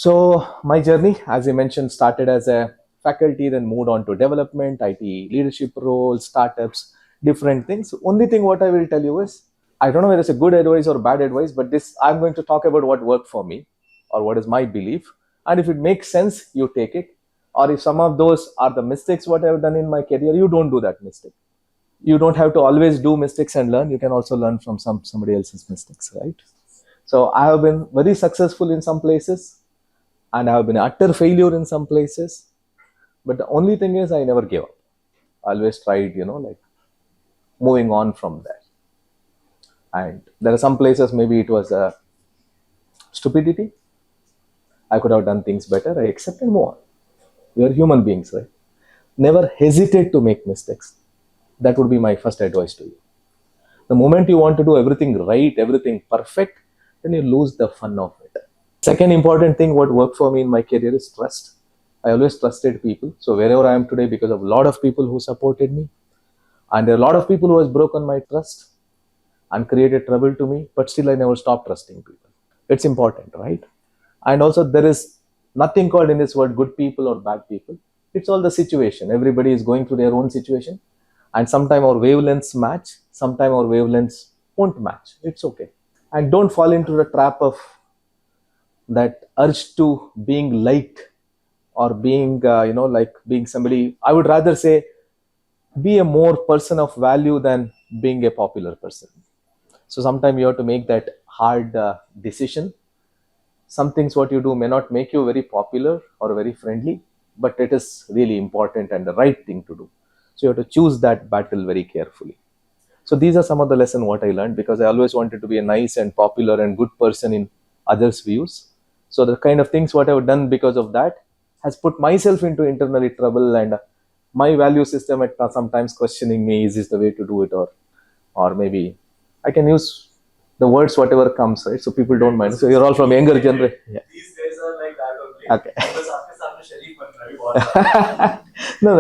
So my journey, as I mentioned, started as a faculty, then moved on to development, IT leadership roles, startups, different things. Only thing what I will tell you is, I don't know whether it's a good advice or bad advice, but this I'm going to talk about what worked for me or what is my belief. And if it makes sense, you take it. Or if some of those are the mistakes what I've done in my career, you don't do that mistake. You don't have to always do mistakes and learn. You can also learn from somebody else's mistakes, right? So I have been very successful in some places and I have been utter failure in some places. But the only thing is I never gave up. I always tried, like moving on from there. And there are some places maybe it was a stupidity. I could have done things better. I accept and move on. We are human beings, right? Never hesitate to make mistakes. That would be my first advice to you. The moment you want to do everything right, everything perfect, then you lose the fun of it. Second important thing what worked for me in my career is trust. I always trusted people. So wherever I am today, because of a lot of people who supported me, and there are a lot of people who has broken my trust and created trouble to me, but still I never stopped trusting people. It's important, right? And also there is nothing called in this world good people or bad people. It's all the situation. Everybody is going through their own situation. And sometimes our wavelengths match, sometimes our wavelengths won't match. It's okay. And don't fall into the trap of that urge to being liked or being, like being somebody. I would rather say be a more person of value than being a popular person. So sometimes you have to make that hard decision. Some things what you do may not make you very popular or very friendly, but it is really important and the right thing to do. So you have to choose that battle very carefully. So these are some of the lessons what I learned, because I always wanted to be a nice and popular and good person in others' views. So the kind of things what I've done because of that has put myself into internally trouble, and my value system at sometimes questioning me, is this the way to do it, or maybe I can use the words whatever comes, right? So people don't mind. So you're all from younger generation. Yeah. These days are like that only. Okay. Because after some Sharif and No,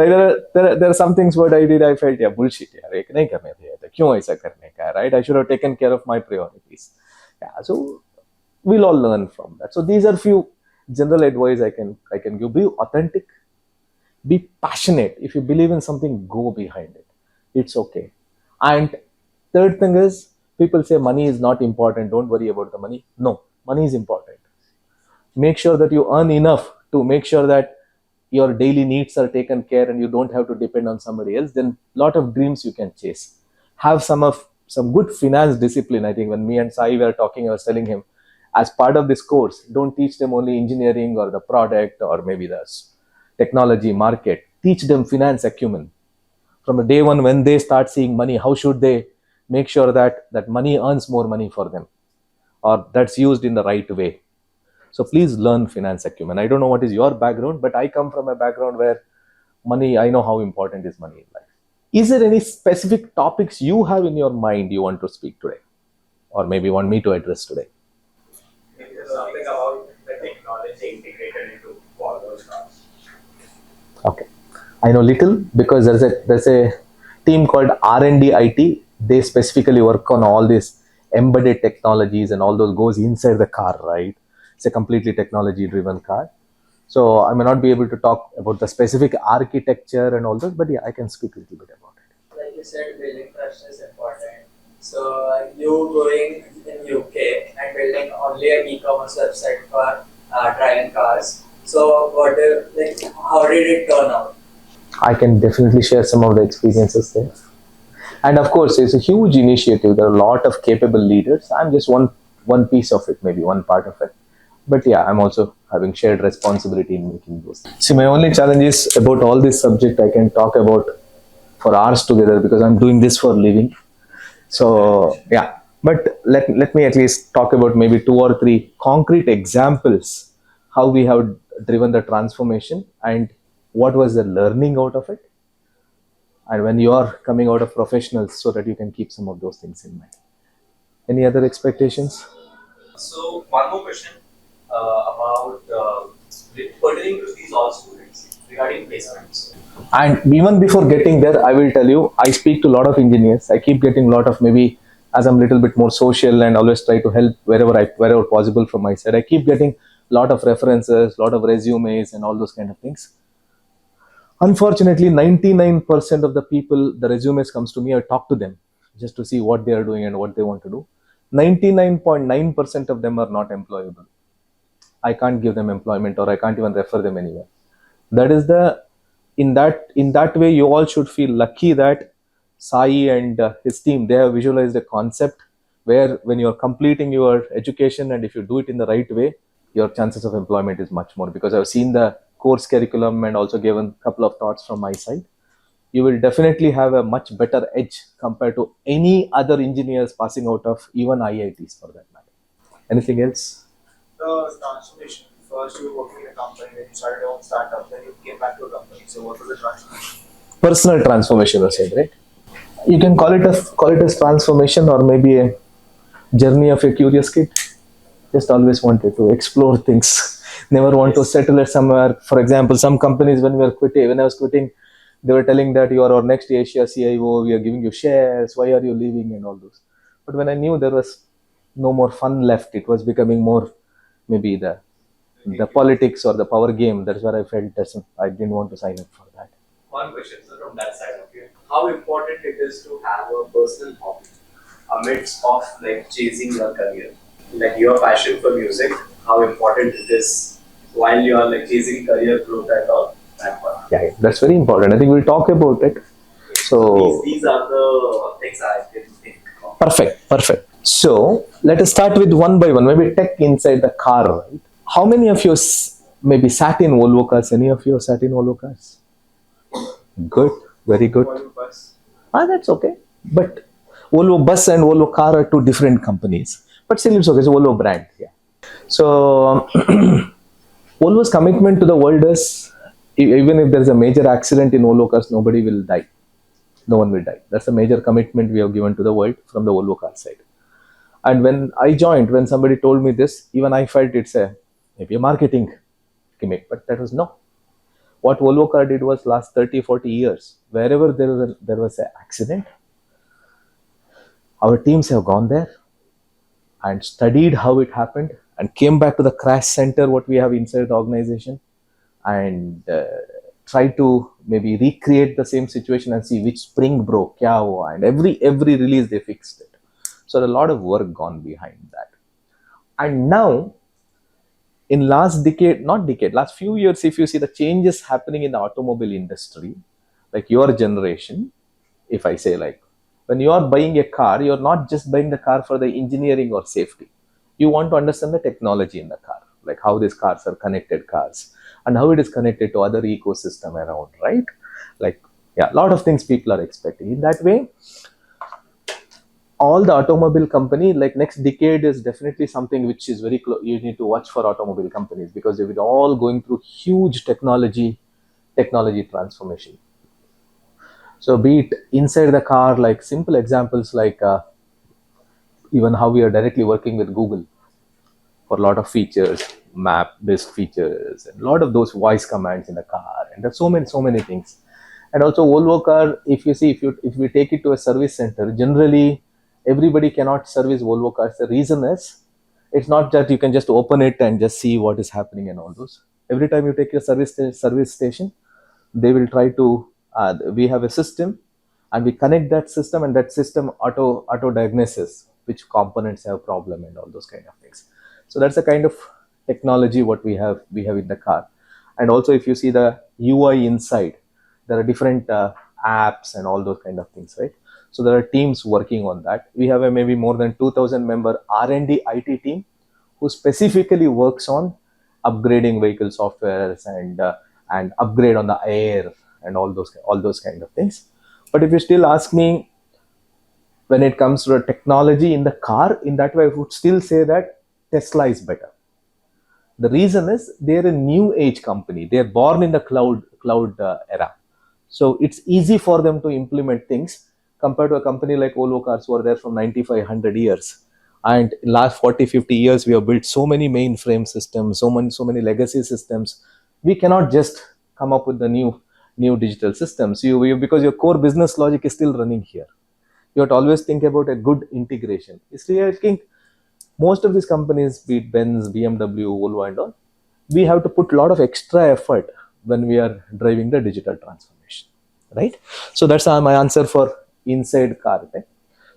there are some things what I did. I felt bullshit. यार नहीं करने थे क्यों ऐसा करने का, right? I should have taken care of my priorities. Yeah, so we'll all learn from that. So these are few general advice I can give. Be authentic, be passionate. If you believe in something, go behind it. It's okay. And third thing is, people say money is not important. Don't worry about the money. No, money is important. Make sure that you earn enough to make sure that your daily needs are taken care and you don't have to depend on somebody else. Then lot of dreams you can chase. Have some good finance discipline. I think when me and Sai were talking, I was telling him, as part of this course, don't teach them only engineering or the product or maybe the technology market. Teach them finance acumen. From the day one when they start seeing money, how should they make sure that money earns more money for them or that's used in the right way. So please learn finance acumen. I don't know what is your background, but I come from a background where money, I know how important is money in life. Is there any specific topics you have in your mind you want to speak today, or maybe want me to address today? something about the technology integrated into Volvo Cars. Okay, I know little because there's a team called R&D IT. They specifically work on all these embedded technologies and all those goes inside the car, right? It's a completely technology driven car. So I may not be able to talk about the specific architecture and all those, but yeah, I can speak a little bit about it. Like you said, building trust is important. So you going in UK and building only an e-commerce website for driving cars. So how did it turn out? I can definitely share some of the experiences there. And of course, it's a huge initiative. There are a lot of capable leaders. I'm just one piece of it, maybe one part of it. But yeah, I'm also having shared responsibility in making those. See, my only challenge is about all this subject I can talk about for hours together because I'm doing this for a living. So yeah, but let me at least talk about maybe 2 or 3 concrete examples how we have driven the transformation and what was the learning out of it. And when you are coming out of professionals, so that you can keep some of those things in mind. Any other expectations? So one more question about pertaining to these all students regarding placements. And even before getting there, I will tell you, I speak to a lot of engineers. I keep getting a lot of, maybe as I'm a little bit more social and always try to help wherever possible from my side. I keep getting a lot of references, lot of resumes, and all those kind of things. Unfortunately, 99% of the people, the resumes comes to me, I talk to them just to see what they are doing and what they want to do. 99.9% of them are not employable. I can't give them employment, or I can't even refer them anywhere. That is the in that way, you all should feel lucky that Sai and his team, they have visualized a concept where when you're completing your education, and if you do it in the right way, your chances of employment is much more. Because I've seen the course curriculum and also given a couple of thoughts from my side. You will definitely have a much better edge compared to any other engineers passing out of even IITs for that matter. Anything else? The transformation. First, you were working in a company, then you started your own startup, then you came back to a company. So, what was the transformation? Personal transformation, you said, right? You can call it as transformation, or maybe a journey of a curious kid. Just always wanted to explore things. Never want to settle at somewhere. For example, some companies, when I was quitting, they were telling that you are our next Asia CIO, we are giving you shares, why are you leaving, and all those. But when I knew there was no more fun left, it was becoming more maybe the politics or the power game. That's where I felt that I didn't want to sign up for that. One question, so from that side of you, how important it is to have a personal hobby amidst of like chasing your career, like your passion for music, how important it is while you are like chasing career growth and all that part. Yeah, that's very important. I think we'll talk about it. So These are the things I can think of. perfect. So let us start with one by one. Maybe tech inside the car, right? How many of you maybe sat in Volvo Cars? Any of you sat in Volvo Cars? Good, very good. Volvo Bus. That's okay. But Volvo Bus and Volvo Car are two different companies. But still, it's okay. It's a Volvo brand. Yeah. So Volvo's commitment to the world is, even if there is a major accident in Volvo Cars, nobody will die. No one will die. That's a major commitment we have given to the world from the Volvo Car side. And when I joined, when somebody told me this, even I felt it's maybe a marketing gimmick, but that was no. What Volvo Car did was last 30, 40 years, wherever there was an accident, our teams have gone there and studied how it happened and came back to the crash center, what we have inside the organization, and try to maybe recreate the same situation and see which spring broke, kya hua, and every release they fixed it. So a lot of work gone behind that. And now, in last few years, if you see the changes happening in the automobile industry, like your generation, if I say like, when you are buying a car, you're not just buying the car for the engineering or safety. You want to understand the technology in the car, like how these cars are connected cars and how it is connected to other ecosystem around, right? Like, yeah, a lot of things people are expecting. In that way, all the automobile company, like next decade is definitely something which is very close. You need to watch for automobile companies because they will all going through huge technology transformation. So be it inside the car, like simple examples like even how we are directly working with Google for a lot of features, map-based features, and a lot of those voice commands in the car, and there's so many things. And also Volvo Car, if we take it to a service center, generally everybody cannot service Volvo Cars. The reason is, it's not that you can just open it and just see what is happening and all those. Every time you take your service station, they will try to, we have a system and we connect that system, and that system auto diagnoses which components have problem and all those kind of things. So that's the kind of technology what we have in the car. And also if you see the UI inside, there are different apps and all those kind of things, right? So there are teams working on that. We have a maybe more than 2,000 member R&D IT team who specifically works on upgrading vehicle softwares and upgrade on the air and all those kind of things. But if you still ask me, when it comes to the technology in the car, in that way I would still say that Tesla is better. The reason is they're a new age company. They're born in the cloud era. So it's easy for them to implement things compared to a company like Volvo Cars who are there from 9500 years. And in last 40, 50 years, we have built so many mainframe systems, so many legacy systems. We cannot just come up with the new digital systems. Because your core business logic is still running here. You have to always think about a good integration. I think most of these companies, be it Benz, BMW, Volvo and all, we have to put a lot of extra effort when we are driving the digital transformation, right? So that's my answer for inside car tech.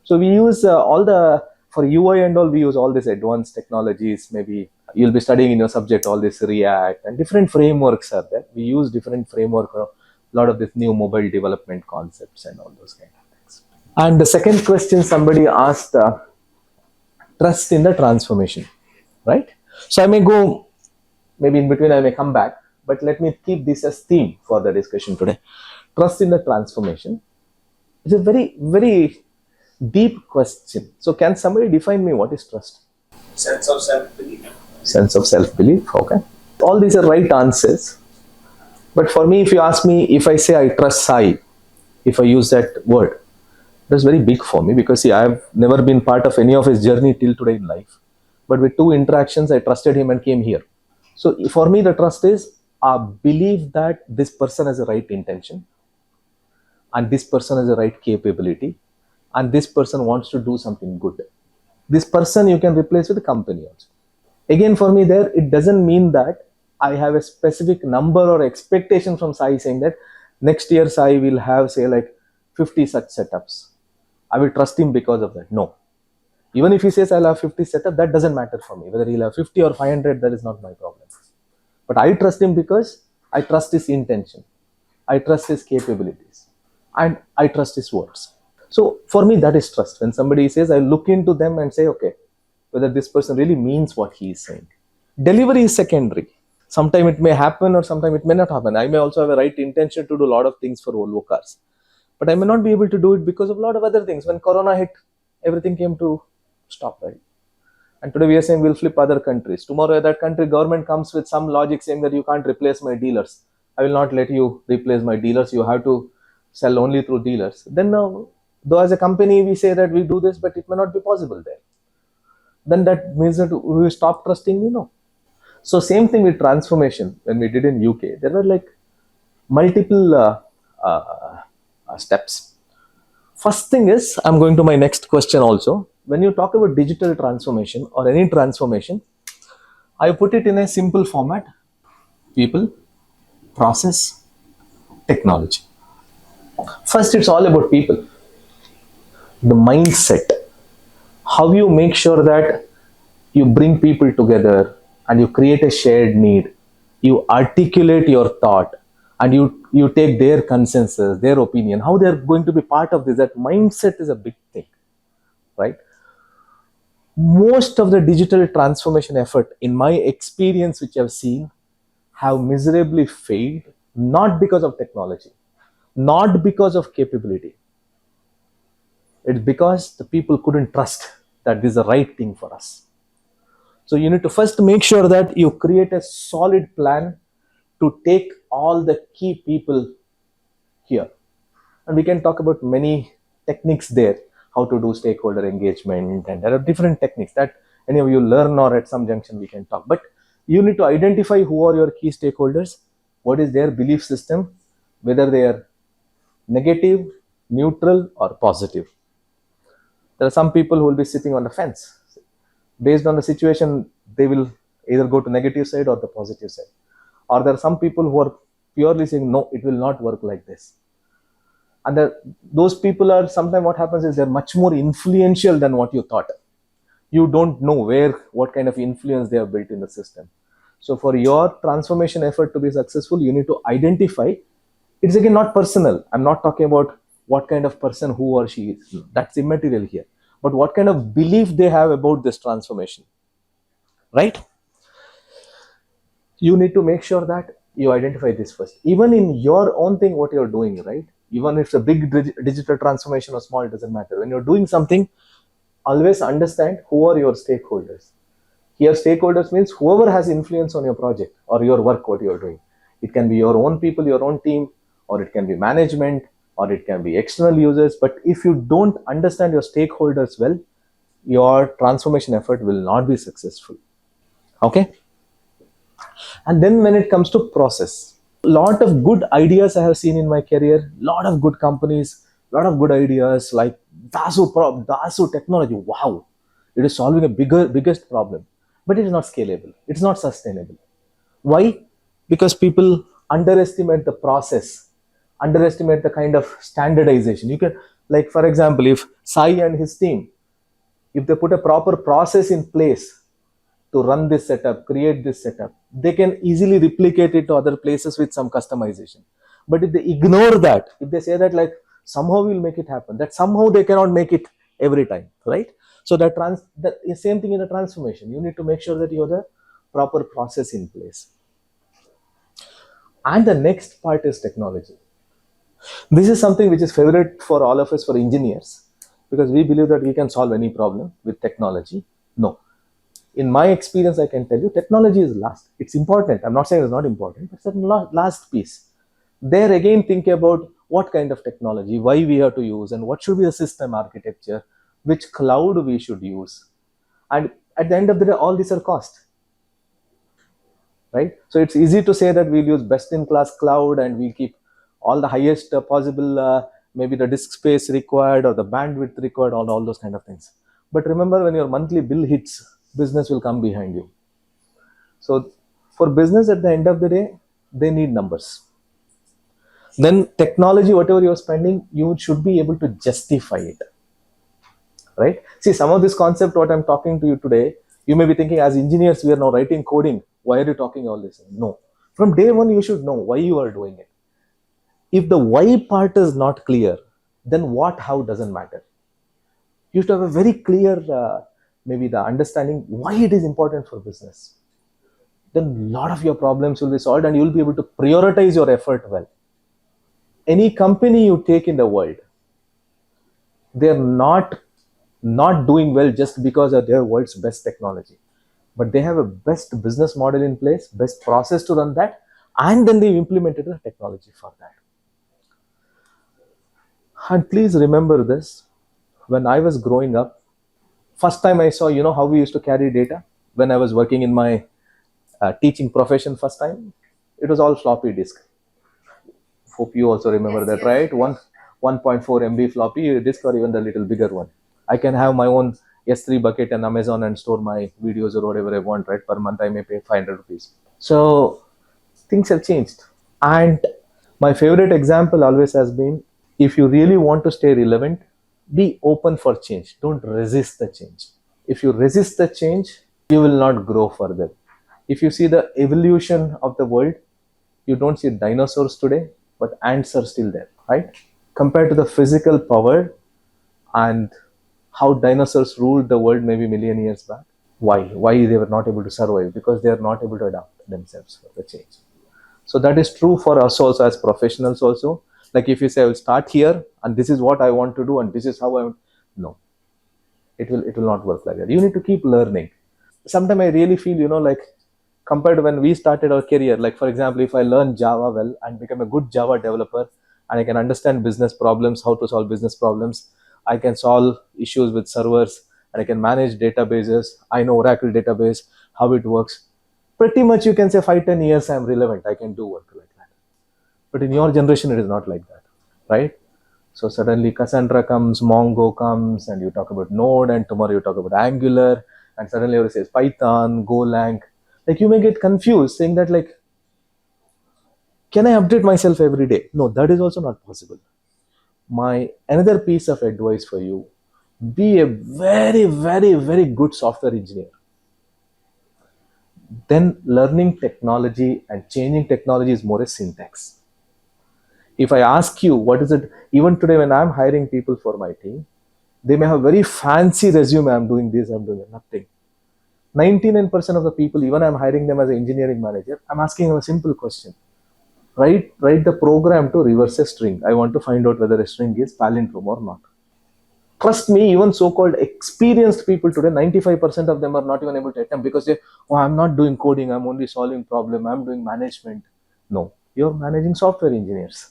So we use all the, for UI and all, we use all these advanced technologies. Maybe you'll be studying in your subject all this React and different frameworks are there. We use different framework, a lot of this new mobile development concepts and all those kind of things. And the second question somebody asked, trust in the transformation, right? So I may go, maybe in between I may come back, but let me keep this as theme for the discussion today. Trust in the transformation is a very, very deep question. So can somebody define me what is trust? Sense of self-belief. Sense of self-belief, okay. All these are right answers. But for me, if you ask me, if I say I trust Sai, if I use that word, that's very big for me because see, I've never been part of any of his journey till today in life. But with 2 interactions, I trusted him and came here. So for me, the trust is a belief that this person has the right intention and this person has the right capability and this person wants to do something good. This person you can replace with a company also. Again, for me there, it doesn't mean that I have a specific number or expectation from Sai saying that next year Sai will have, say, like 50 such setups. I will trust him because of that. No. Even if he says I'll have 50 setups, that doesn't matter for me. Whether he'll have 50 or 500, that is not my problem. But I trust him because I trust his intention. I trust his capabilities. And I trust his words. So for me, that is trust. When somebody says, I look into them and say, okay, whether this person really means what he is saying. Delivery is secondary. Sometime it may happen or sometime it may not happen. I may also have a right intention to do a lot of things for Volvo Cars. But I may not be able to do it because of a lot of other things. When Corona hit, everything came to stop, right? And today we are saying we'll flip other countries. Tomorrow that country government comes with some logic saying that you can't replace my dealers. I will not let you replace my dealers. You have to sell only through dealers. Then though as a company we say that we do this, but it may not be possible there. Then that means that we stop trusting, So same thing with transformation. When we did in UK, there were like multiple steps. First thing is, I'm going to my next question also. When you talk about digital transformation or any transformation, I put it in a simple format: people, process, technology. First, it's all about people. The mindset. How you make sure that you bring people together and you create a shared need. You articulate your thought and you take their consensus, their opinion, how they're going to be part of this. That mindset is a big thing, right? Most of the digital transformation effort, in my experience, which I've seen, have miserably failed, not because of technology, not because of capability. It's because the people couldn't trust that this is the right thing for us. So you need to first make sure that you create a solid plan to take all the key people here. And we can talk about many techniques there, how to do stakeholder engagement, and there are different techniques that any of you learn or at some junction we can talk. But you need to identify who are your key stakeholders, what is their belief system, whether they are negative, neutral, or positive. There are some people who will be sitting on the fence. Based on the situation, they will either go to negative side or the positive side. Or there are some people who are purely saying, no, it will not work like this. And those people are, sometimes what happens is they're much more influential than what you thought. You don't know what kind of influence they have built in the system. So for your transformation effort to be successful, you need to identify. It's again not personal. I'm not talking about what kind of person who or she is. That's immaterial here. But what kind of belief they have about this transformation, right? You need to make sure that you identify this first. Even in your own thing, what you're doing, right? Even if it's a big digital transformation or small, it doesn't matter. When you're doing something, always understand who are your stakeholders. Here, stakeholders means whoever has influence on your project or your work, what you're doing. It can be your own people, your own team, or it can be management, or it can be external users. But if you don't understand your stakeholders well, your transformation effort will not be successful. Okay? And then when it comes to process, a lot of good ideas I have seen in my career, lot of good companies, lot of good ideas like Dasu technology. Wow, it is solving a biggest problem, but it is not scalable. It's not sustainable. Why? Because people underestimate the process, underestimate the kind of standardization. You can, like, for example, if Sai and his team, if they put a proper process in place to run this setup, create this setup, they can easily replicate it to other places with some customization. But if they ignore that, if they say that like somehow we'll make it happen, that somehow they cannot make it every time, right? So that is same thing in a transformation. You need to make sure that you have the proper process in place. And the next part is technology. This is something which is favorite for all of us, for engineers, because we believe that we can solve any problem with technology. No, in my experience, I can tell you technology is last. It's important. I'm not saying it's not important, but it's the last piece. There again, think about what kind of technology, why we have to use, and what should be the system architecture, which cloud we should use. And at the end of the day, all these are cost, right? So it's easy to say that we'll use best in class cloud and we'll keep all the highest possible, maybe the disk space required or the bandwidth required, all those kind of things. But remember, when your monthly bill hits, business will come behind you. So for business, at the end of the day, they need numbers. Then technology, whatever you're spending, you should be able to justify it, right? See, some of this concept, what I'm talking to you today, you may be thinking, as engineers, we are now writing coding. Why are you talking all this? No. From day one, you should know why you are doing it. If the why part is not clear, then what, how doesn't matter. You should have a very clear, maybe the understanding why it is important for business. Then a lot of your problems will be solved and you'll be able to prioritize your effort well. Any company you take in the world, they're not doing well just because of their world's best technology, but they have a best business model in place, best process to run that, and then they've implemented the technology for that. And please remember this, when I was growing up, first time I saw, how we used to carry data when I was working in my teaching profession. First time, it was all floppy disk. Hope you also remember that, right? 1.4 MB floppy disk, or even the little bigger one. I can have my own S3 bucket and Amazon and store my videos or whatever I want, right? Per month, I may pay 500 rupees. So things have changed. And my favorite example always has been, if you really want to stay relevant, be open for change. Don't resist the change. If you resist the change, you will not grow further. If you see the evolution of the world, you don't see dinosaurs today, but ants are still there, right? Compared to the physical power and how dinosaurs ruled the world maybe million years back, why they were not able to survive? Because they are not able to adapt themselves for the change. So that is true for us also as professionals also. Like if you say, I will start here and this is what I want to do and this is how I want, no, it will not work like that. You need to keep learning. Sometimes I really feel, like compared to when we started our career, like for example, if I learn Java well and become a good Java developer and I can understand business problems, how to solve business problems, I can solve issues with servers and I can manage databases. I know Oracle database, how it works. Pretty much you can say 5-10 years I'm relevant. I can do work like that. But in your generation, it is not like that, right? So suddenly Cassandra comes, Mongo comes, and you talk about Node, and tomorrow you talk about Angular, and suddenly everybody says Python, Golang. Like you may get confused saying that like, can I update myself every day? No, that is also not possible. My another piece of advice for you, be a very, very, very good software engineer. Then learning technology and changing technology is more a syntax. If I ask you, what is it, even today when I'm hiring people for my team, they may have very fancy resume, I'm doing this, I'm doing nothing. 99% of the people, even I'm hiring them as an engineering manager, I'm asking them a simple question. Write the program to reverse a string. I want to find out whether a string is palindrome or not. Trust me, even so-called experienced people today, 95% of them are not even able to attempt because I'm not doing coding, I'm only solving problem, I'm doing management. No, you're managing software engineers.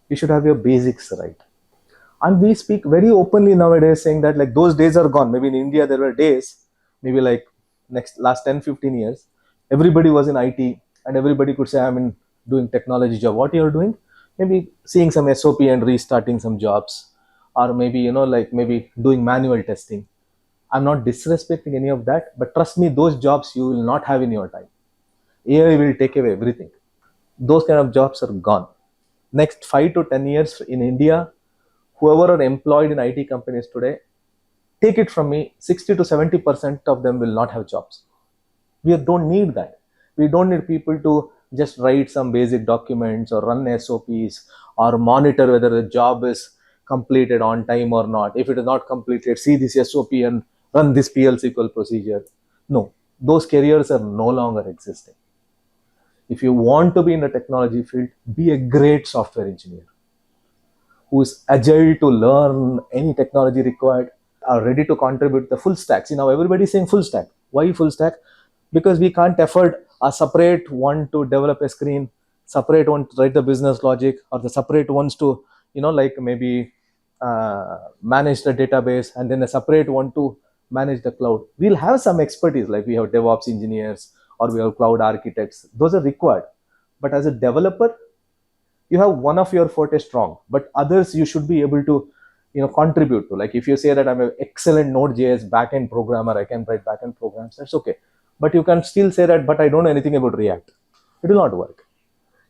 You should have your basics right. And we speak very openly nowadays saying that like those days are gone. Maybe in India there were days, maybe like last 10-15 years, everybody was in IT and everybody could say, I'm in doing technology job. What you're doing? Maybe seeing some SOP and restarting some jobs, or maybe maybe doing manual testing. I'm not disrespecting any of that, but trust me, those jobs you will not have in your time. AI will take away everything. Those kind of jobs are gone. Next 5 to 10 years in India, whoever are employed in IT companies today, take it from me, 60 to 70% of them will not have jobs. We don't need that. We don't need people to just write some basic documents or run SOPs or monitor whether the job is completed on time or not. If it is not completed, see this SOP and run this PL/SQL procedure. No, those careers are no longer existing. If you want to be in the technology field, be a great software engineer who is agile to learn any technology required, are ready to contribute the full stack. See, now everybody is saying full stack. Why full stack? Because we can't afford a separate one to develop a screen, separate one to write the business logic, or the separate ones to, like maybe manage the database, and then a separate one to manage the cloud. We'll have some expertise, like we have DevOps engineers or we have cloud architects. Those are required. But as a developer, you have one of your forte strong, but others you should be able to contribute to. Like if you say that I'm an excellent Node.js backend programmer, I can write backend programs, that's okay. But you can still say that, but I don't know anything about React. It will not work.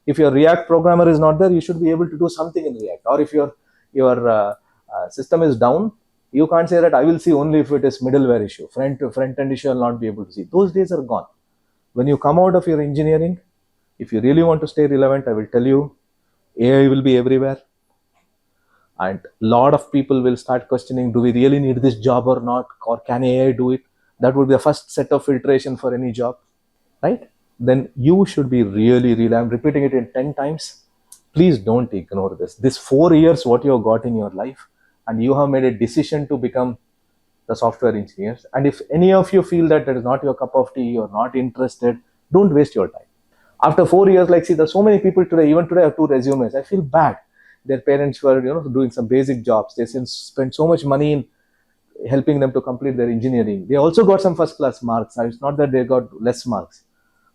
If your React programmer is not there, you should be able to do something in React. Or if your system is down, you can't say that I will see only if it is middleware issue. Front end issue, I will not be able to see. Those days are gone. When you come out of your engineering, if you really want to stay relevant, I will tell you, AI will be everywhere. And a lot of people will start questioning, do we really need this job or not? Or can AI do it? That would be the first set of filtration for any job, right? Then you should be really, I'm repeating it in 10 times. Please don't ignore this. This 4 years, what you have got in your life, and you have made a decision to become the software engineers. And if any of you feel that is not your cup of tea, you're not interested, don't waste your time. After 4 years, like, see, there's so many people today, even today I have 2 resumes. I feel bad. Their parents were, doing some basic jobs. They spent so much money in helping them to complete their engineering. They also got some first class marks. It's not that they got less marks,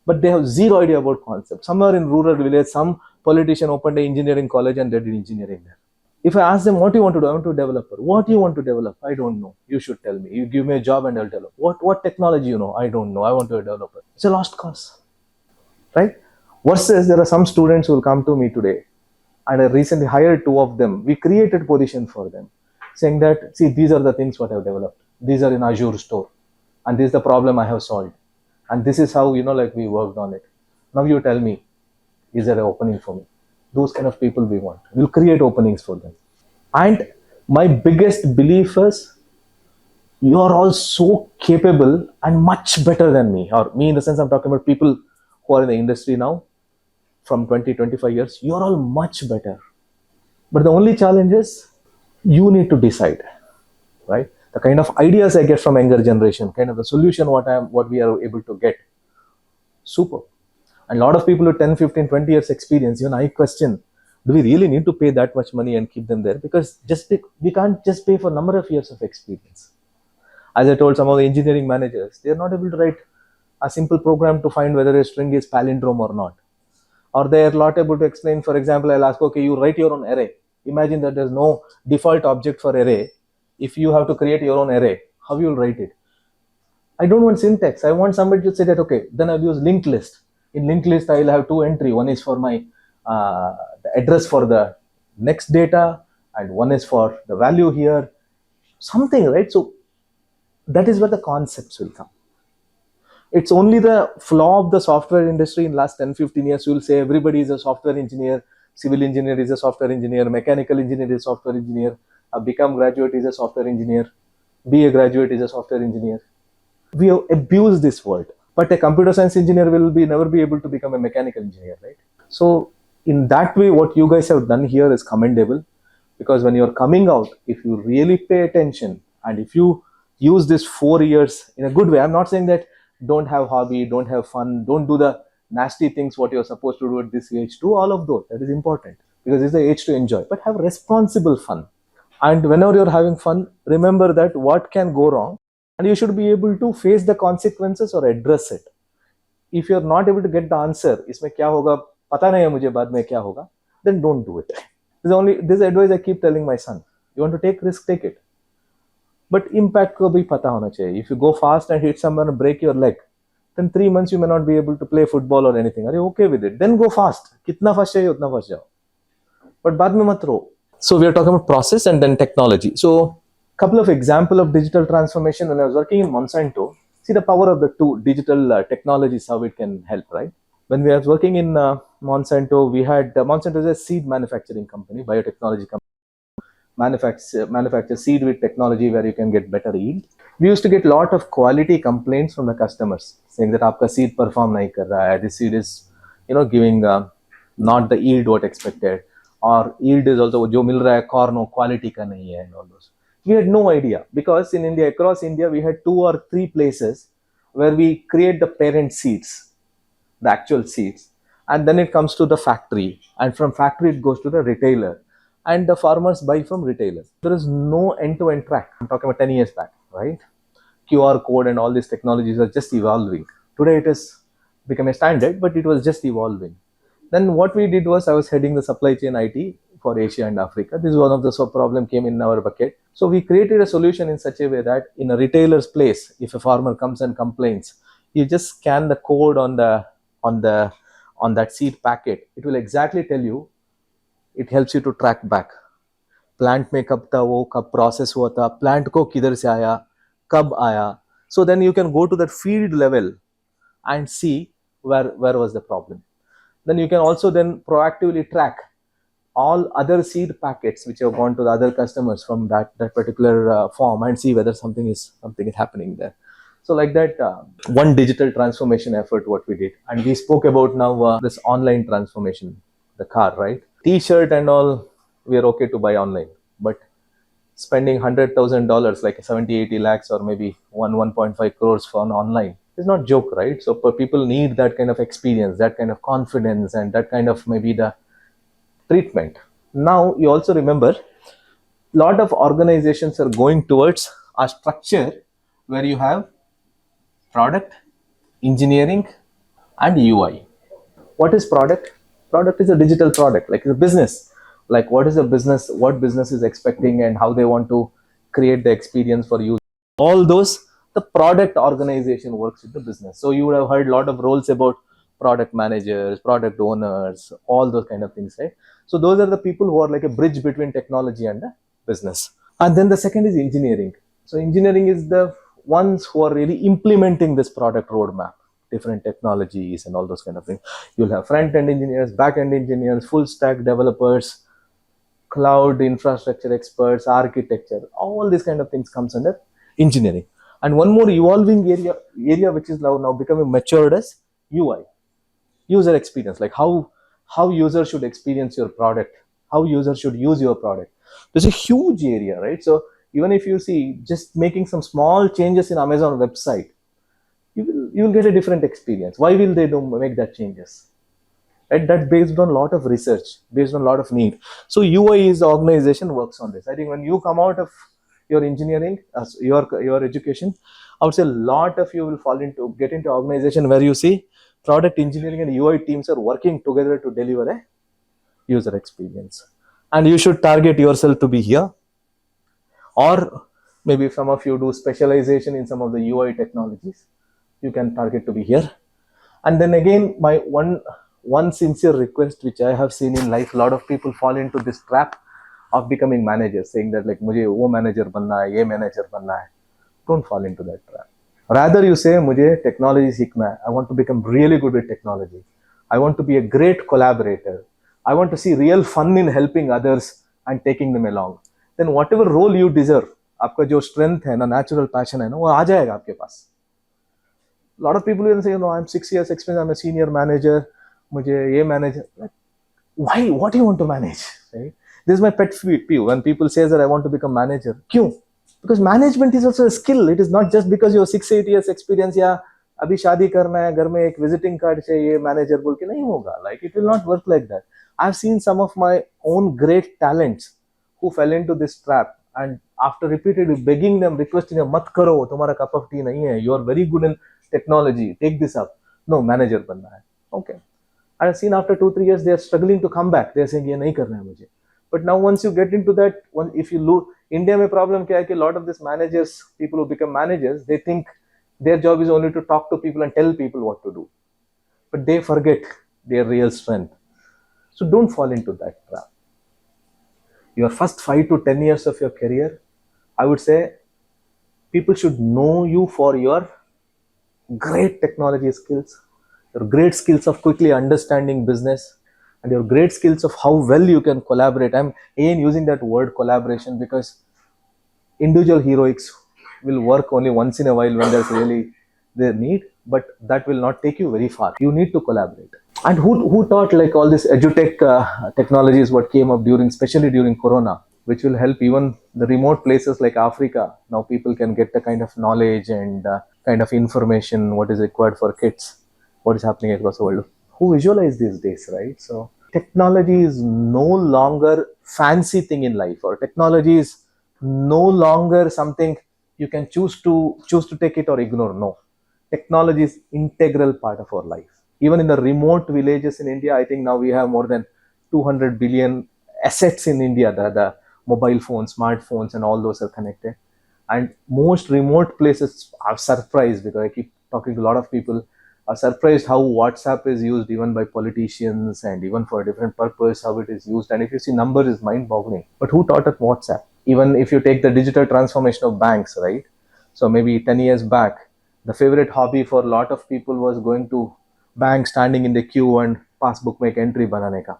but they have zero idea about concepts. Somewhere in rural village, some politician opened an engineering college and they did engineering there. If I ask them, what do you want to do? I want to be a developer. What do you want to develop? I don't know. You should tell me. You give me a job and I'll develop. What technology you know? I don't know. I want to be a developer. It's a lost cause, right? Versus there are some students who will come to me today, and I recently hired 2 of them. We created position for them, saying that, see, these are the things what I've developed. These are in Azure store, and this is the problem I have solved, and this is how like we worked on it. Now you tell me, is there an opening for me? Those kind of people we want. We'll create openings for them. And my biggest belief is, you are all so capable and much better than me, or me in the sense I'm talking about people who are in the industry now from 20-25 years. You are all much better. But the only challenge is, you need to decide, right? The kind of ideas I get from younger generation, kind of the solution what we are able to get, super. And a lot of people with 10, 15, 20 years experience, even I question, do we really need to pay that much money and keep them there? Because we can't just pay for a number of years of experience. As I told some of the engineering managers, they are not able to write a simple program to find whether a string is palindrome or not. Or they are not able to explain, for example, I'll ask, okay, you write your own array. Imagine that there's no default object for array. If you have to create your own array, how you will write it? I don't want syntax. I want somebody to say that, okay, then I'll use linked list. In linked list, I will have 2 entries. One is for my the address for the next data, and one is for the value here. Something, right? So that is where the concepts will come. It's only the flaw of the software industry in last 10-15 years. You will say everybody is a software engineer, civil engineer is a software engineer, mechanical engineer is a software engineer, a become graduate is a software engineer, be a graduate is a software engineer. We have abused this word. But a computer science engineer will never be able to become a mechanical engineer, right? So in that way, what you guys have done here is commendable, because when you're coming out, if you really pay attention and if you use this 4 years in a good way, I'm not saying that don't have hobby, don't have fun, don't do the nasty things what you're supposed to do at this age. Do all of those. That is important, because it's the age to enjoy. But have responsible fun. And whenever you're having fun, remember that what can go wrong, and you should be able to face the consequences or address it. If you're not able to get the answer, इसमें क्या होगा, पता नहीं है मुझे बाद में क्या होगा, then don't do it. This advice I keep telling my son. You want to take risk, take it. But impact को भी पता होना चाहिए. If you go fast and hit someone and break your leg, then 3 months you may not be able to play football or anything. Are you okay with it? Then go fast. Kitna fast chahiye utna fast jao. But baad mein mat ro. So we are talking about process and then technology. So couple of example of digital transformation. When I was working in Monsanto, see the power of the two digital technologies, how it can help, right? When we were working in Monsanto, we had Monsanto is a seed manufacturing company, biotechnology company, manufacture seed with technology where you can get better yield. We used to get a lot of quality complaints from the customers saying that आपका seed perform नहीं कर रहा है, this seed is giving not the yield what expected, or yield is also जो मिल रहा है corn quality का नहीं है, and all those. We had no idea because in India, across India, we had 2 or 3 places where we create the parent seeds, the actual seeds, and then it comes to the factory, and from factory it goes to the retailer, and the farmers buy from retailers. There is no end-to-end track. I'm talking about 10 years back, right? QR code and all these technologies are just evolving. Today it has become a standard, but it was just evolving. Then what we did was I was heading the supply chain IT for Asia and Africa. This is one of the problem came in our bucket. So we created a solution in such a way that in a retailer's place, if a farmer comes and complains, you just scan the code on that seed packet. It will exactly tell you. It helps you to track back. Plant में कब था वो, कब process हुआ था, plant को किधर से आया, कब आया. So then you can go to that field level and see where was the problem. Then you can also then proactively track all other seed packets which have gone to the other customers from that particular farm and see whether something is happening there. So like that, one digital transformation effort what we did. And we spoke about now this online transformation, the car, right? T-shirt and all, we are okay to buy online. But spending $100,000 like 70-80 lakhs or maybe 1.5 crores for an online is not joke, right? So people need that kind of experience, that kind of confidence, and that kind of maybe the treatment. Now you also remember, a lot of organizations are going towards a structure where you have product, engineering, and UI. What is product? Product is a digital product, like a business. Like what is the business, what business is expecting and how they want to create the experience for you. All those, the product organization works with the business. So you would have heard a lot of roles about product managers, product owners, all those kind of things, right? So those are the people who are like a bridge between technology and the business. And then the second is engineering. So engineering is the ones who are really implementing this product roadmap, different technologies and all those kind of things. You'll have front-end engineers, back-end engineers, full-stack developers, cloud infrastructure experts, architecture, all these kind of things comes under engineering. And one more evolving area which is now becoming matured as UI, user experience, like how users should experience your product, how users should use your product. There's a huge area, right? So even if you see just making some small changes in Amazon website, you will get a different experience. Why will they make that changes? Right? That based on a lot of research, based on a lot of need. So UI is the organization works on this. I think when you come out of your engineering, your education, I would say a lot of you will get into organization where you see product engineering and UI teams are working together to deliver a user experience. And you should target yourself to be here. Or maybe some of you do specialization in some of the UI technologies, you can target to be here. And then again, my one sincere request which I have seen in life, a lot of people fall into this trap of becoming managers, saying that like मुझे वो manager बनना है, ये manager बनना है. Don't fall into that trap. Rather you say मुझे technology सीखना है. I want to become really good with technology. I want to be a great collaborator. I want to see real fun in helping others and taking them along. Then whatever role you deserve, आपका जो strength है ना, natural passion है ना, वो आ जाएगा आपके पास. A lot of people will say, I'm 6 years experience, I'm a senior manager, मुझे ये manager. Like, why? What do you want to manage? Right? This is my pet peeve. When people say that I want to become manager, क्यों? Because management is also a skill. It is not just because you have 6-8 years experience या अभी शादी करना है, घर में एक visiting card चाहिए, manager बोल के नहीं होगा. Like it will not work like that. I've seen some of my own great talents who fell into this trap, and after repeatedly begging them, requesting them, मत करो, तुम्हारा cup of tea नहीं है. You are very good in technology. Take this up. No, manager बनना है. Okay. I've seen after 2-3 years they are struggling to come back. They are saying ये नहीं करना है मुझे. But now once you get into that, if you lose, India में problem क्या है कि lot of these managers, people who become managers, they think Their job is only to talk to people and tell people what to do, but they forget their real strength. So don't fall into that trap. Your first 5 to 10 years of your career, I would say people should know you for your great technology skills, your great skills of quickly understanding business, and your great skills of how well you can collaborate. I'm again using that word collaboration because individual heroics will work only once in a while when there's really their need, but that will not take you very far. You need to collaborate. And who taught like all this edutech technologies what came up during, especially during Corona, which will help even the remote places like Africa. Now people can get the kind of knowledge and kind of information what is required for kids, what is happening across the world. Who visualize these days, right? So technology is no longer fancy thing in life, or technology is no longer something you can choose to take it or ignore. No, technology is integral part of our life. Even in the remote villages in India, I think now we have more than 200 billion assets in India. The mobile phones, smartphones, and all those are connected. And most remote places are surprised, because I keep talking to a lot of people, are surprised how WhatsApp is used even by politicians and even for a different purpose, how it is used. And if you see numbers, is mind boggling. But who taught at WhatsApp? Even if you take the digital transformation of banks, right? So maybe 10 years back, the favorite hobby for a lot of people was going to bank, standing in the queue and passbook make entry banane ka.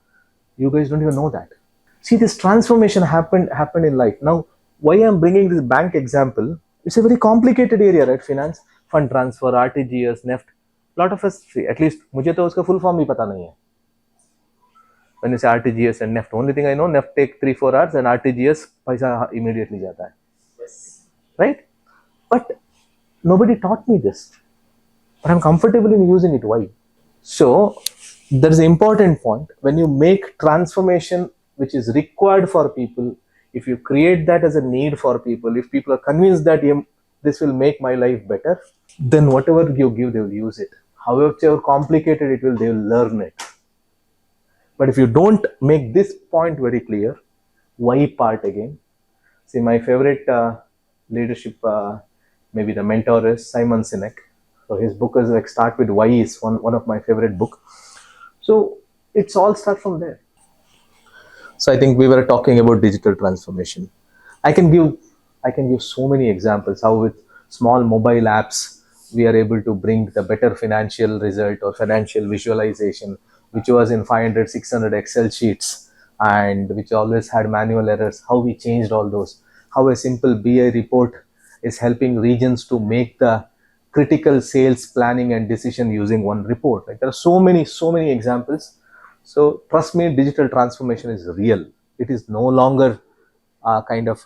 You guys don't even know that. See, this transformation happened in life. Now, why I'm bringing this bank example, it's a very complicated area, right? Finance, fund transfer, RTGS, NEFT. Lot of us, see, at least मुझे तो उसका full form भी पता नहीं है. When you say RTGS and NEFT, only thing I know, NEFT take 3-4 hours and RTGS पैसा immediately जाता है. Yes. Right? But nobody taught me this. But I'm comfortable in using it. Why? So there's an important point. When you make transformation which is required for people, if you create that as a need for people, if people are convinced that this will make my life better, then whatever you give, they will use it. However complicated it will, they will learn it. But if you don't make this point very clear, why part again? See, my favorite leadership, maybe the mentor is Simon Sinek. So his book is like Start with Why is one of my favorite book. So it's all start from there. So I think we were talking about digital transformation. I can give so many examples how with small mobile apps we are able to bring the better financial result or financial visualization, which was in 500, 600 Excel sheets and which always had manual errors. How we changed all those. How a simple BI report is helping regions to make the critical sales planning and decision using one report. Like there are so many examples. So trust me, digital transformation is real. It is no longer kind of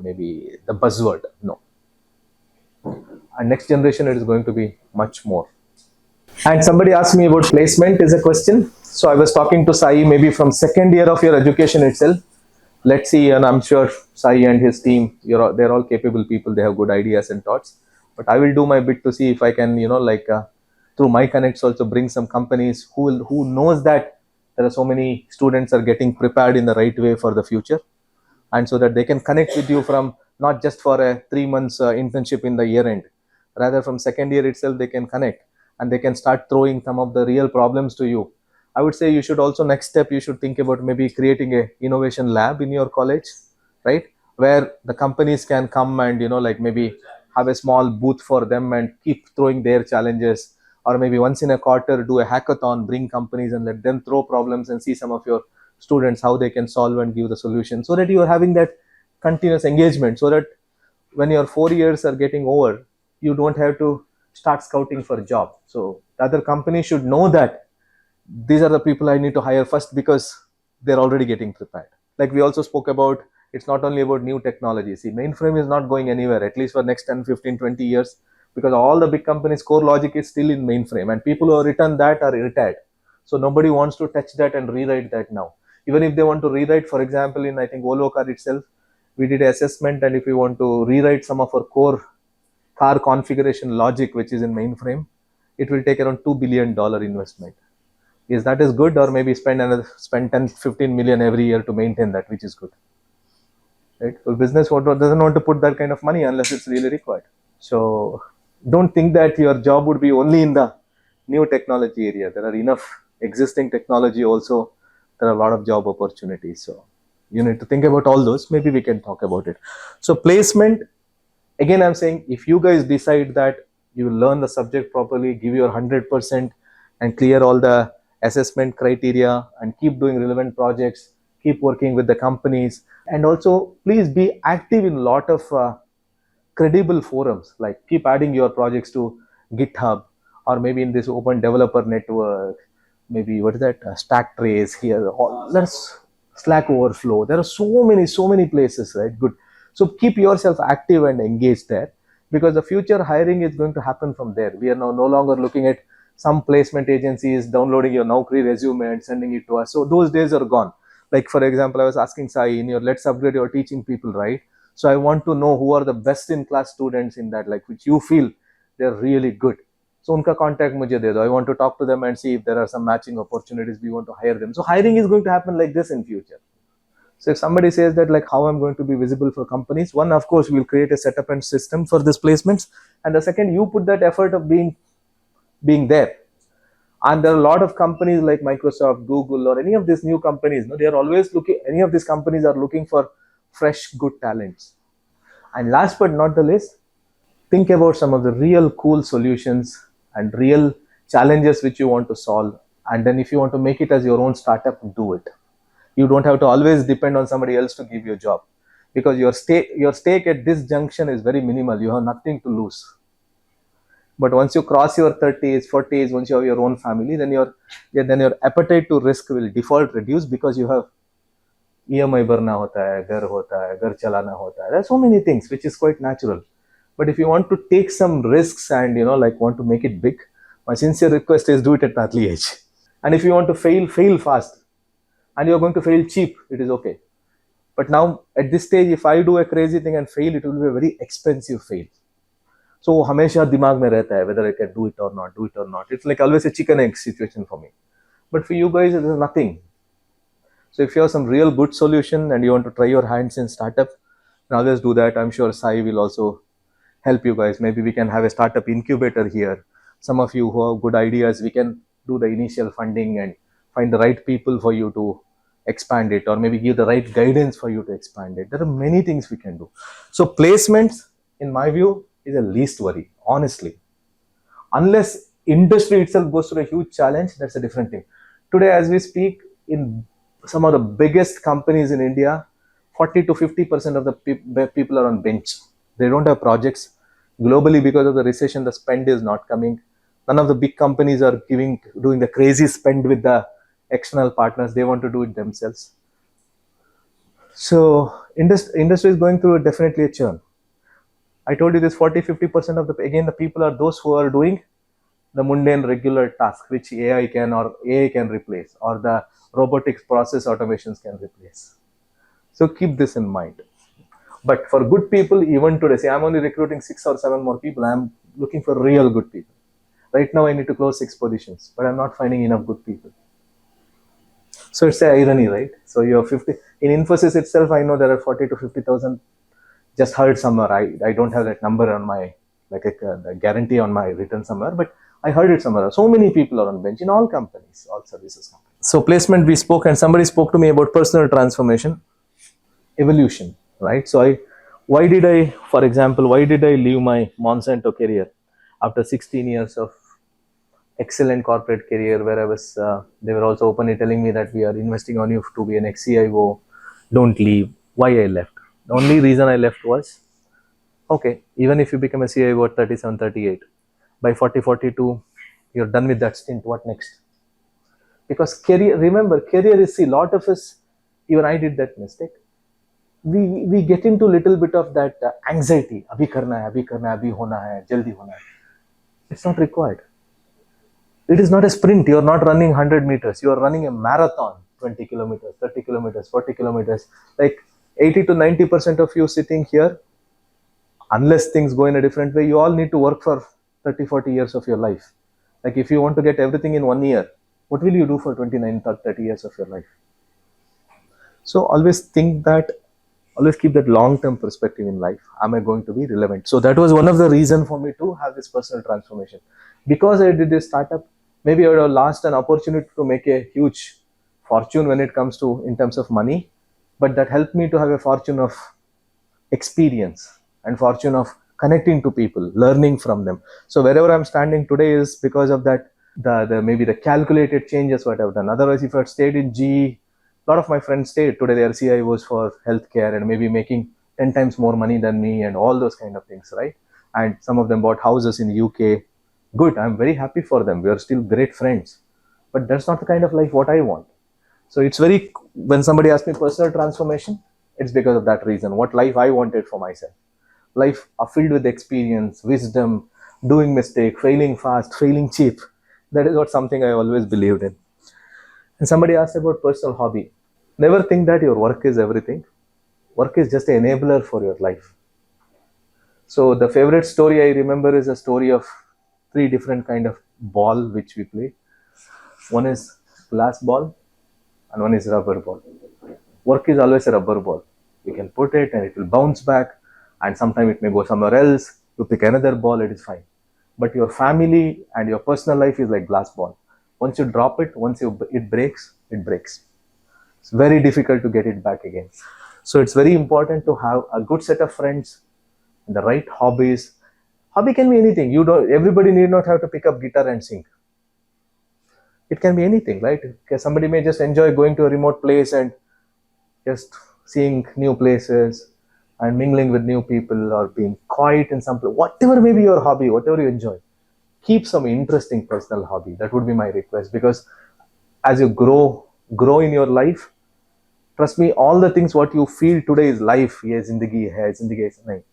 maybe the buzzword. No. And next generation, it is going to be much more. And somebody asked me about placement is a question. So I was talking to Sai, maybe from second year of your education itself. Let's see, and I'm sure Sai and his team, they're all capable people. They have good ideas and thoughts. But I will do my bit to see if I can, through my connects also bring some companies who knows that there are so many students are getting prepared in the right way for the future, and so that they can connect with you from not just for a 3 months internship in the year end, rather from second year itself they can connect and they can start throwing some of the real problems to you. I would say you should also, next step, you should think about maybe creating a innovation lab in your college, right? Where the companies can come and, maybe have a small booth for them and keep throwing their challenges. Or maybe once in a quarter, do a hackathon, bring companies and let them throw problems and see some of your students, how they can solve and give the solution, so that you are having that continuous engagement, so that when your 4 years are getting over, you don't have to start scouting for a job. So the other company should know that these are the people I need to hire first, because they're already getting prepared. Like we also spoke about, it's not only about new technology. See, mainframe is not going anywhere, at least for next 10, 15, 20 years, because all the big companies' core logic is still in mainframe, and people who have written that are retired. So nobody wants to touch that and rewrite that now. Even if they want to rewrite, for example, in I think Volvo Car itself, we did an assessment, and if we want to rewrite some of our core car configuration logic, which is in mainframe, it will take around $2 billion investment. Yes, that is good, or maybe spend 10, 15 million every year to maintain that, which is good. Right? So business doesn't want to put that kind of money unless it's really required. So Don't think that your job would be only in the new technology area. There are enough existing technology also. There are a lot of job opportunities. So you need to think about all those. Maybe we can talk about it. So placement, again, I'm saying if you guys decide that you will learn the subject properly, give your 100% and clear all the assessment criteria and keep doing relevant projects, keep working with the companies, and also please be active in a lot of credible forums, like keep adding your projects to GitHub, or maybe in this open developer network, maybe what is that, stack trace here, all that's Slack overflow. There are so many places, right? Good. So keep yourself active and engaged there, because the future hiring is going to happen from there. We are now no longer looking at some placement agencies downloading your Naukri resume and sending it to us. So those days are gone. Like for example, I was asking Sai, in your Let's Upgrade Your Teaching People, right? So I want to know who are the best in class students in that, like which you feel they're really good. So unka contact mujhe de do. I want to talk to them and see if there are some matching opportunities. We want to hire them. So hiring is going to happen like this in future. So if somebody says that, like, how I'm going to be visible for companies, one, of course, we'll create a setup and system for this placements, and the second, you put that effort of being there. And there are a lot of companies like Microsoft, Google, or any of these new companies. No, they are always looking. Any of these companies are looking for fresh, good talents. And last but not the least, think about some of the real cool solutions and real challenges which you want to solve. And then if you want to make it as your own startup, do it. You don't have to always depend on somebody else to give you a job, because your stake at this junction is very minimal. You have nothing to lose. But once you cross your 30s, 40s, once you have your own family, then your appetite to risk will default reduce, because you have EMI भरना होता है, घर चलाना होता है. There are so many things which is quite natural. But if you want to take some risks and like want to make it big, my sincere request is do it at an early age. And if you want to fail fast, and you're going to fail cheap, it is okay. But now at this stage, if I do a crazy thing and fail, it will be a very expensive fail. So हमेशा दिमाग में रहता है whether I can do it or not. It's like always a chicken egg situation for me. But for you guys, it is nothing. So if you have some real good solution and you want to try your hands in startup, then always do that. I'm sure Sai will also help you guys. Maybe we can have a startup incubator here. Some of you who have good ideas, we can do the initial funding and find the right people for you to expand it, or maybe give the right guidance for you to expand it. There are many things we can do. So placements, in my view, is the least worry, honestly. Unless industry itself goes through a huge challenge, that's a different thing. Today, as we speak, in some of the biggest companies in India, 40 to 50% of the people are on bench. They don't have projects. Globally, because of the recession, the spend is not coming. None of the big companies are doing the crazy spend with the external partners. They want to do it themselves. So industry is going through definitely a churn. I told you this 40-50% of the people are those who are doing the mundane regular task which AI can replace, or the robotics process automations can replace. So keep this in mind. But for good people, even today, say I'm only recruiting 6 or 7 more people. I'm looking for real good people. Right now I need to close 6 positions, but I'm not finding enough good people. So it's an irony, right? So you have 50 in Infosys itself. I know there are 40 to 50,000. Just heard somewhere. I don't have that number on my a guarantee on my written somewhere, but I heard it somewhere. So many people are on bench in all companies, all services companies. So placement, we spoke, and somebody spoke to me about personal transformation, evolution, right? So why did I leave my Monsanto career after 16 years of excellent corporate career, where I was, they were also openly telling me that we are investing on you to be an ex-CIO, don't leave. Why I left? The only reason I left was, okay, even if you become a CIO at 37, 38, by 40, 42, you're done with that stint, what next? Because career is, see, a lot of us, even I did that mistake. We get into a little bit of that anxiety. Abhi karna hai, abhi hona hai, jaldi hona hai. It's not required. It is not a sprint. You're not running 100 meters. You're running a marathon, 20 kilometers, 30 kilometers, 40 kilometers. Like 80 to 90% of you sitting here, unless things go in a different way, you all need to work for 30, 40 years of your life. Like if you want to get everything in 1 year, what will you do for 29, 30 years of your life? So always think that Always keep that long-term perspective in life. Am I going to be relevant? So that was one of the reasons for me to have this personal transformation. Because I did this startup, maybe I would have lost an opportunity to make a huge fortune when it comes to in terms of money, but that helped me to have a fortune of experience and fortune of connecting to people, learning from them. So wherever I'm standing today is because of that, the maybe the calculated changes what I've done. Otherwise, if I had stayed in GE, a lot of my friends stayed. Today they are CIOs for healthcare and maybe making 10 times more money than me and all those kind of things, right? And some of them bought houses in the UK. Good, I'm very happy for them. We are still great friends. But that's not the kind of life what I want. So it's very, when somebody asks me personal transformation, it's because of that reason. What life I wanted for myself. Life filled with experience, wisdom, doing mistake, failing fast, failing cheap. That is what something I always believed in. And somebody asked about personal hobby. Never think that your work is everything. Work is just an enabler for your life. So the favorite story I remember is a story of three different kind of ball which we play. One is glass ball and one is rubber ball. Work is always a rubber ball. You can put it and it will bounce back, and sometimes it may go somewhere else. You pick another ball, it is fine. But your family and your personal life is like glass ball. Once you drop it, it breaks, it breaks. It's very difficult to get it back again. So it's very important to have a good set of friends, the right hobbies. Hobby can be anything. Everybody need not have to pick up guitar and sing. It can be anything, right? Because somebody may just enjoy going to a remote place and just seeing new places and mingling with new people or being quiet in some place. Whatever may be your hobby, whatever you enjoy, keep some interesting personal hobby. That would be my request, because as you grow in your life, trust me, all the things what you feel today is life. Ye zindagi hai, zindagi hai nahi.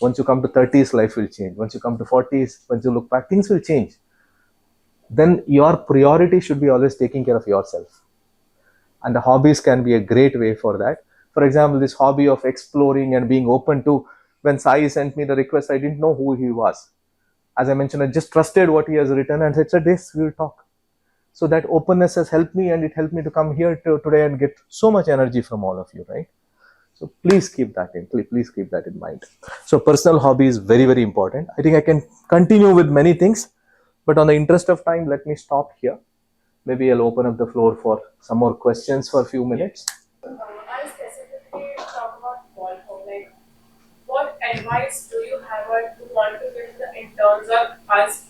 Once you come to 30s, life will change. Once you come to 40s, once you look back, things will change. Then your priority should be always taking care of yourself. And the hobbies can be a great way for that. For example, this hobby of exploring and being open to, when Sai sent me the request, I didn't know who he was. As I mentioned, I just trusted what he has written and said, yes, we will talk. So that openness has helped me, and it helped me to come here today and get so much energy from all of you, right? So please keep that in mind. So personal hobby is very, very important. I think I can continue with many things, but on the interest of time, let me stop here. Maybe I'll open up the floor for some more questions for a few minutes. I specifically talk about Volvo. Like, what advice do you have to want to give the interns or us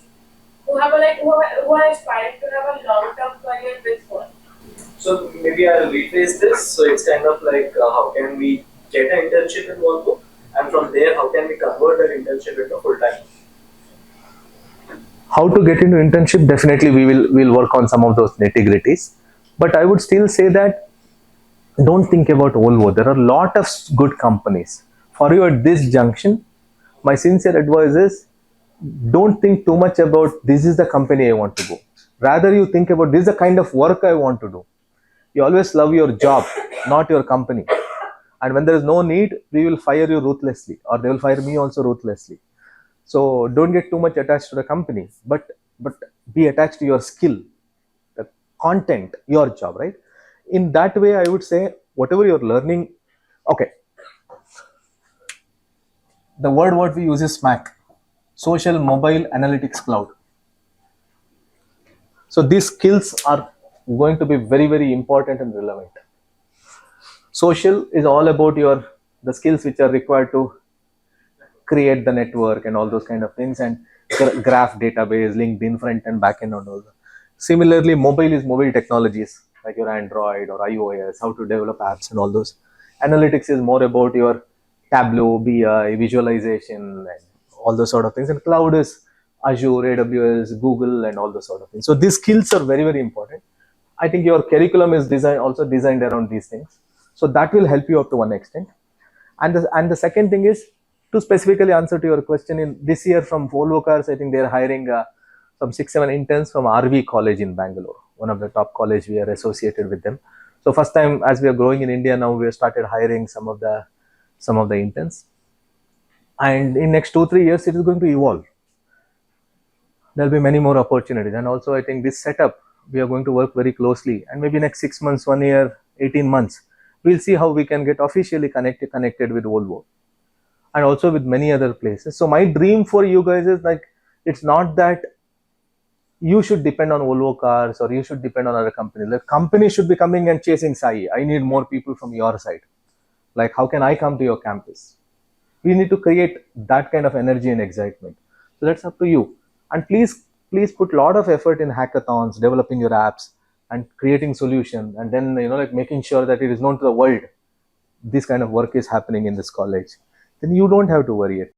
who have who are aspiring to have a long-term career with Volvo? So maybe I'll rephrase this. So it's kind of like how can we get an internship in Volvo, and from there how can we convert that internship into full time? How to get into internship? Definitely, we'll work on some of those nitty-gritties. But I would still say that don't think about Volvo. There are a lot of good companies for you at this junction. My sincere advice is don't think too much about this is the company I want to go. Rather, you think about this is the kind of work I want to do. You always love your job, not your company. And when there is no need, we will fire you ruthlessly, or they will fire me also ruthlessly. So don't get too much attached to the company, but be attached to your skill, the content, your job, right? In that way, I would say whatever you're learning, okay. The word what we use is SMAC, Social Mobile Analytics Cloud. So these skills are going to be very, very important and relevant. Social is all about the skills which are required to create the network and all those kind of things, and graph database, LinkedIn, front and back end and all that. Similarly, mobile is mobile technologies like your Android or iOS, how to develop apps and all those. Analytics is more about your Tableau, BI, visualization, and all those sort of things. And cloud is Azure, AWS, Google, and all those sort of things. So these skills are very, very important. I think your curriculum is also designed around these things. So that will help you up to one extent. And the second thing is, to specifically answer to your question, in this year from Volvo Cars, I think they're hiring some 6-7 interns from RV College in Bangalore, one of the top college. We are associated with them. So first time, as we are growing in India now, we have started hiring some of the interns. And in next 2-3 years, it is going to evolve. There'll be many more opportunities. And also, I think this setup, we are going to work very closely. And maybe next 6 months, 1 year, 18 months, we'll see how we can get officially connected with Volvo and also with many other places. So my dream for you guys is like, it's not that you should depend on Volvo Cars or you should depend on other companies. The company should be coming and chasing Sai. I need more people from your side. Like, how can I come to your campus? We need to create that kind of energy and excitement. So that's up to you. And please put a lot of effort in hackathons, developing your apps and creating solutions, and then like making sure that it is known to the world this kind of work is happening in this college. Then you don't have to worry it.